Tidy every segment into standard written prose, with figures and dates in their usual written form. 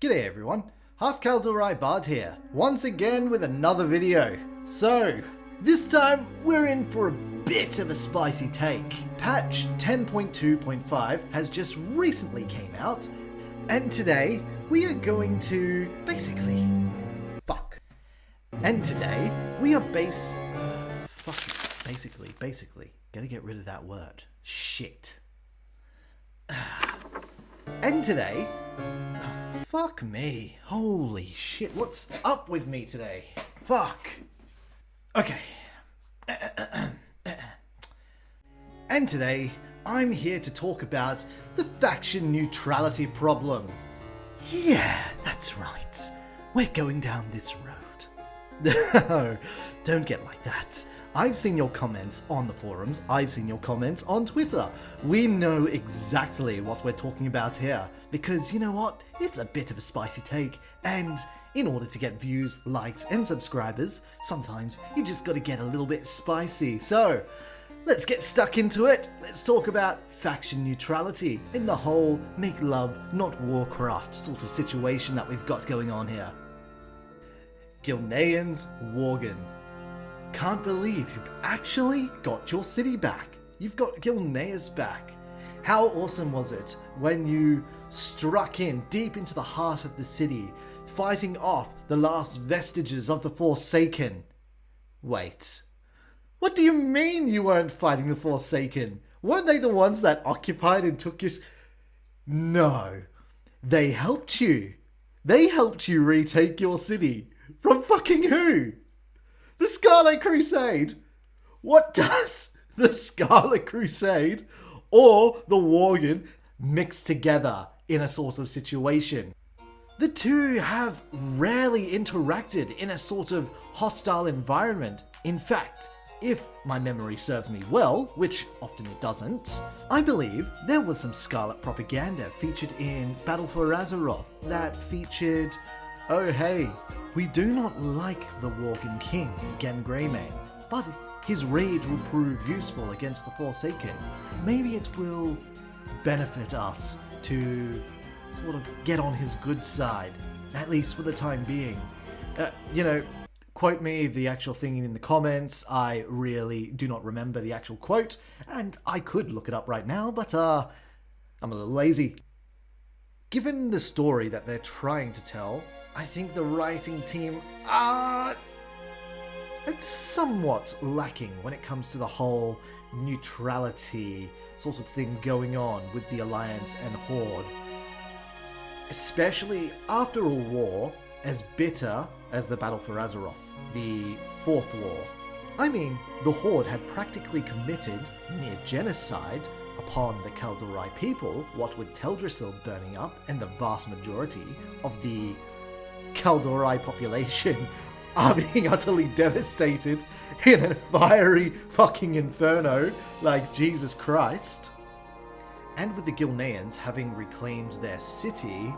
G'day everyone, Half Kaldurai Bard here, once again with another video. So, this time we're in for a bit of a spicy take. Patch 10.2.5 has just recently came out, and today we are going to basically... And today we are basically, gotta get rid of that word. Shit. And today... Fuck me. Holy shit, what's up with me today? Fuck. Okay. And today, I'm here to talk about the faction neutrality problem. Yeah, that's right. We're going down this road. No, don't get like that. I've seen your comments on the forums, I've seen your comments on Twitter. We know exactly what we're talking about here, because you know what? It's a bit of a spicy take, and in order to get views, likes, and subscribers, sometimes you just gotta get a little bit spicy. So, let's get stuck into it. Let's talk about faction neutrality in the whole make love, not Warcraft sort of situation that we've got going on here. Gilneas Worgen. Can't believe you've actually got your city back. You've got Gilneas back. How awesome was it when you struck in deep into the heart of the city, fighting off the last vestiges of the Forsaken? Wait, what do you mean you weren't fighting the Forsaken? Weren't they the ones that occupied and took your... No, they helped you. They helped you retake your city. From fucking who? The Scarlet Crusade! What does the Scarlet Crusade or the Worgen mix together in a sort of situation? The two have rarely interacted in a sort of hostile environment. In fact, if my memory serves me well, which often it doesn't, I believe there was some Scarlet propaganda featured in Battle for Azeroth that featured, oh hey, we do not like the Worgen King, Gen Greymane, but his rage will prove useful against the Forsaken. Maybe it will benefit us to sort of get on his good side, at least for the time being. Quote me the actual thing in the comments. I really do not remember the actual quote, and I could look it up right now, but I'm a little lazy. Given the story that they're trying to tell, I think the writing team it's somewhat lacking when it comes to the whole neutrality sort of thing going on with the Alliance and Horde. Especially after a war as bitter as the Battle for Azeroth, the Fourth War. I mean, the Horde had practically committed near genocide upon the Kaldurai people, what with Teldrassil burning up and the vast majority of the Kaldurai population are being utterly devastated in a fiery fucking inferno like Jesus Christ. And with the Gilneans having reclaimed their city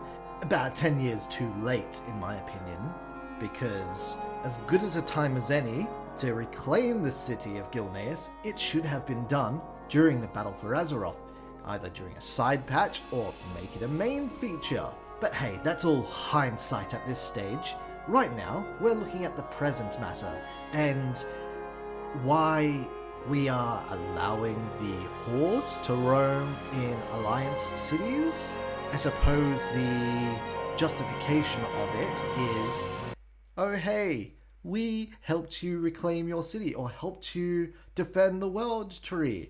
about 10 years too late in my opinion, because as good as a time as any to reclaim the city of Gilneas, it should have been done during the Battle for Azeroth, either during a side patch or make it a main feature. But hey, that's all hindsight at this stage. Right now, we're looking at the present matter and why we are allowing the Horde to roam in Alliance cities. I suppose the justification of it is, oh hey, we helped you reclaim your city or helped you defend the World Tree.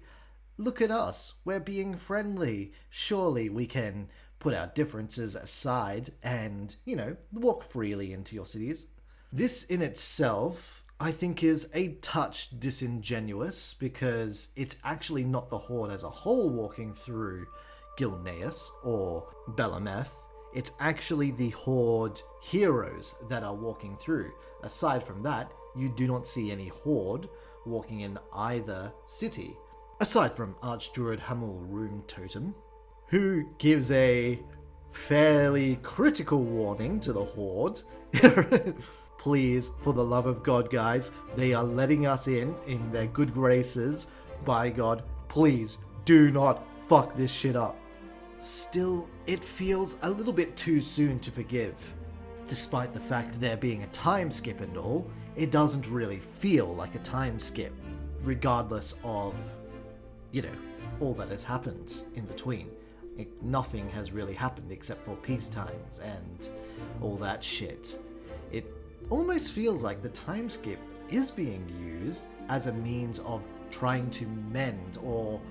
Look at us, we're being friendly. Surely we can put our differences aside and, walk freely into your cities. This in itself, I think, is a touch disingenuous because it's actually not the Horde as a whole walking through Gilneas or Belemeth. It's actually the Horde heroes that are walking through. Aside from that, you do not see any Horde walking in either city. Aside from Archdruid Hamel Rune Totem, who gives a fairly critical warning to the Horde. Please, for the love of God, guys, they are letting us in their good graces. By God, please do not fuck this shit up. still, it feels a little bit too soon to forgive. Despite the fact there being a time skip and all, it doesn't really feel like a time skip, regardless of, all that has happened in between. Nothing has really happened except for peace times and all that shit. It almost feels like the time skip is being used as a means of trying to mend or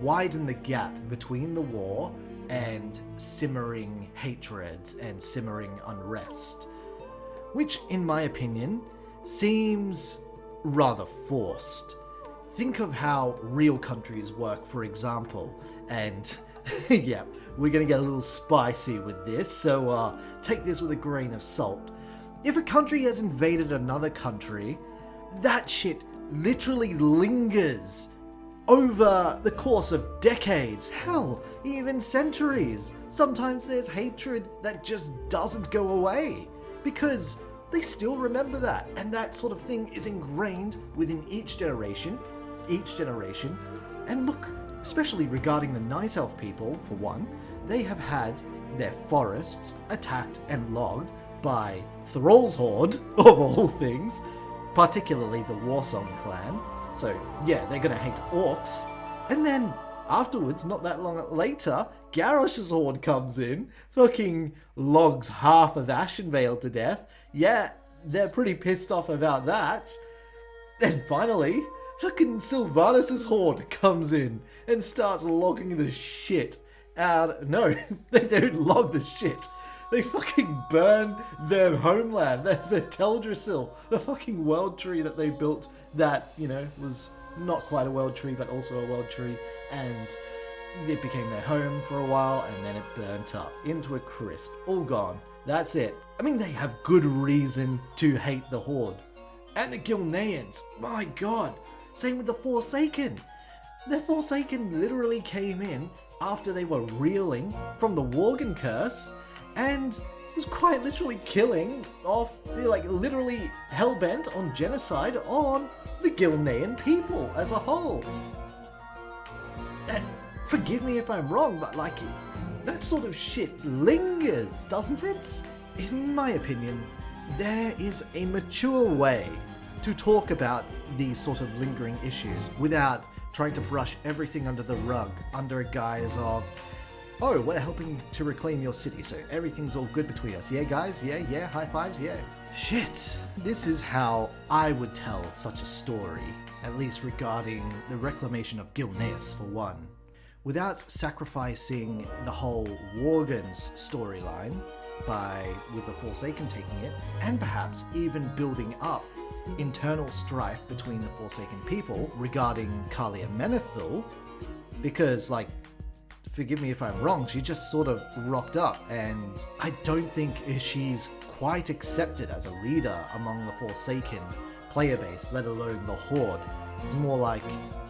widen the gap between the war and simmering hatred and simmering unrest, which in my opinion seems rather forced. Think of how real countries work, for example, and yeah, we're gonna get a little spicy with this, so take this with a grain of salt. If a country has invaded another country, that shit literally lingers over the course of decades, hell, even centuries. Sometimes there's hatred that just doesn't go away because they still remember that, and that sort of thing is ingrained within each generation. And look, especially regarding the Night Elf people, for one, they have had their forests attacked and logged by Thrall's Horde, of all things, particularly the Warsong clan. So yeah, they're gonna hate orcs. And then afterwards, not that long later, Garrosh's Horde comes in, fucking logs half of Ashenvale to death. Yeah, they're pretty pissed off about that. And finally, fucking Sylvanus' Horde comes in and starts logging the shit out. No, they don't log the shit. They fucking burn their homeland, the Teldrassil, the fucking world tree that they built that, was not quite a world tree, but also a world tree, and it became their home for a while, and then it burnt up into a crisp. All gone. That's it. I mean, they have good reason to hate the Horde. And the Gilneans, my god. Same with the Forsaken. The Forsaken literally came in after they were reeling from the Worgen curse, and was quite literally killing off, literally hell-bent on genocide on the Gilnean people as a whole. And forgive me if I'm wrong, but that sort of shit lingers, doesn't it? In my opinion, there is a mature way to talk about these sort of lingering issues without trying to brush everything under the rug under a guise of, oh, we're helping to reclaim your city, so everything's all good between us. Yeah, guys? Yeah, high fives, yeah. Shit. This is how I would tell such a story, at least regarding the reclamation of Gilneas, for one. Without sacrificing the whole Worgen's storyline with the Forsaken taking it, and perhaps even building up internal strife between the Forsaken people regarding Kalia Menethil, because, forgive me if I'm wrong, she just sort of rocked up, and I don't think she's quite accepted as a leader among the Forsaken player base, let alone the Horde. It's more like,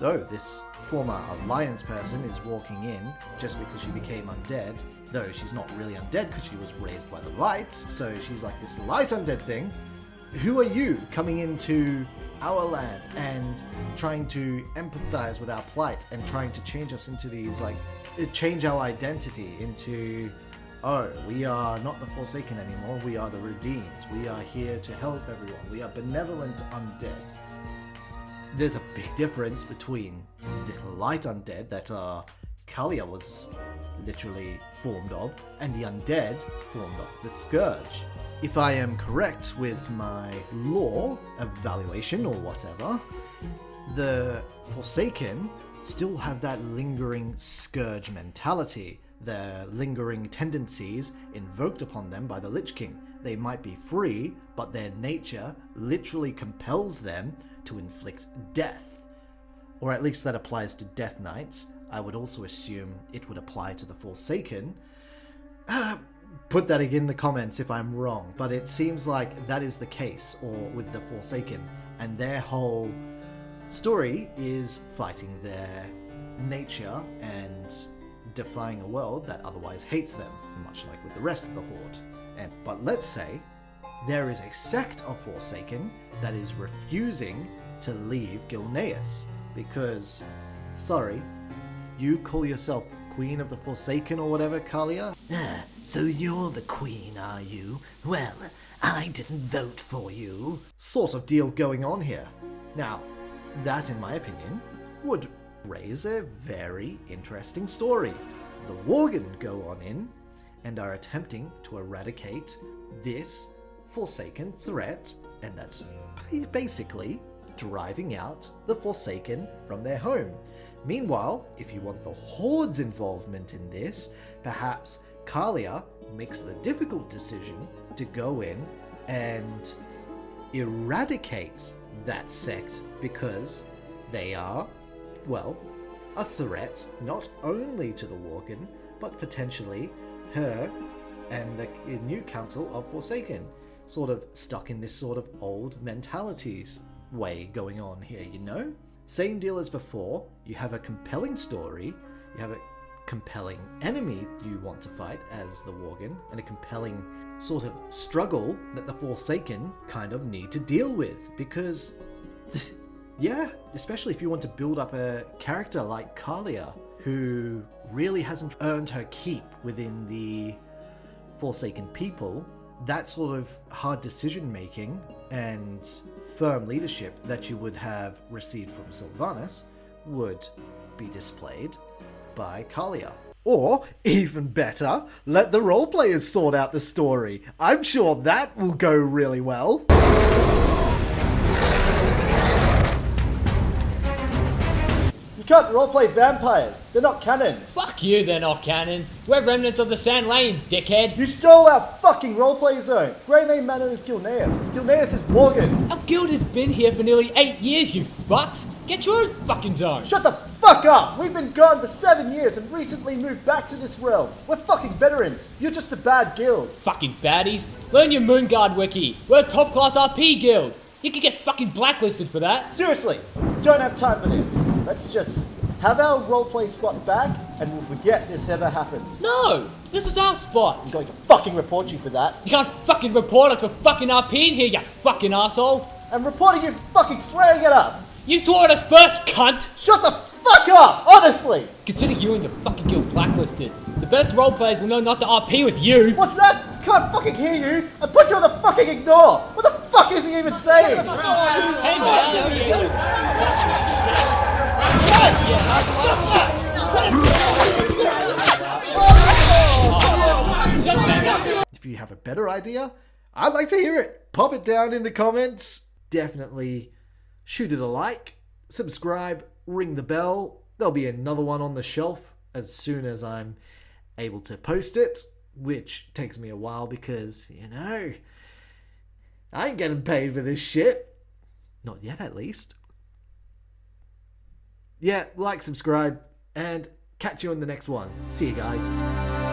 oh, this former Alliance person is walking in just because she became undead, though she's not really undead because she was raised by the light, so she's like this light undead thing. Who are you coming into our land and trying to empathize with our plight and trying to change us into these, change our identity into, oh, we are not the Forsaken anymore, we are the Redeemed, we are here to help everyone, we are benevolent undead. There's a big difference between the light undead that Kalia was literally formed of, and the undead formed of the Scourge. If I am correct with my lore evaluation or whatever, the Forsaken still have that lingering Scourge mentality, their lingering tendencies invoked upon them by the Lich King. They might be free, but their nature literally compels them to inflict death. Or at least that applies to Death Knights. I would also assume it would apply to the Forsaken. Put that in the comments if I'm wrong, but it seems like that is the case, or with the Forsaken, and their whole story is fighting their nature and defying a world that otherwise hates them, much like with the rest of the Horde. But let's say there is a sect of Forsaken that is refusing to leave Gilneas, because, sorry, you call yourself queen of the Forsaken or whatever, Kalia. So you're the queen, are you? Well, I didn't vote for you. Sort of deal going on here. Now, that, in my opinion, would raise a very interesting story. The Worgen go on in and are attempting to eradicate this Forsaken threat, and that's basically driving out the Forsaken from their home. Meanwhile, if you want the Horde's involvement in this, perhaps Kalia makes the difficult decision to go in and eradicate that sect because they are, well, a threat not only to the Worgen, but potentially her and the new Council of Forsaken. Sort of stuck in this sort of old mentalities way going on here, you know? Same deal as before, you have a compelling story, you have a compelling enemy you want to fight as the Worgen, and a compelling sort of struggle that the Forsaken kind of need to deal with, because yeah, especially if you want to build up a character like Kalia, who really hasn't earned her keep within the Forsaken people. That sort of hard decision making and firm leadership that you would have received from Sylvanas would be displayed by Kalia. Or, even better, let the roleplayers sort out the story. I'm sure that will go really well. You can't roleplay vampires. They're not canon. Fuck you, they're not canon. We're remnants of the Sand Lane, dickhead. You stole our fucking roleplay zone. Greymane Manor is Gilneas. Gilneas is Worgen. Our guild has been here for nearly 8 years, you fucks. Get your own fucking zone. Shut the fuck up! We've been gone for 7 years and recently moved back to this realm. We're fucking veterans. You're just a bad guild. Fucking baddies. Learn your Moonguard wiki. We're a top class RP guild. You could get fucking blacklisted for that. Seriously, don't have time for this. Let's just have our roleplay spot back and we'll forget this ever happened. No, this is our spot. I'm going to fucking report you for that. You can't fucking report us for fucking RP in here, you fucking asshole. I'm reporting you fucking swearing at us. You swore at us first, cunt. Shut the fuck up, honestly. Consider you and your fucking guild blacklisted. The best roleplayers will know not to RP with you. What's that? Can't fucking hear you. I put you on the fucking ignore. What the fuck is he even saying? Hey, man. If you have a better idea, I'd like to hear it. Pop it down in the comments. Definitely shoot it a like, subscribe, ring the bell. There'll be another one on the shelf as soon as I'm able to post it, which takes me a while because, you know, I ain't getting paid for this shit. Not yet, at least. Yeah, like, subscribe, and catch you in the next one. See you guys.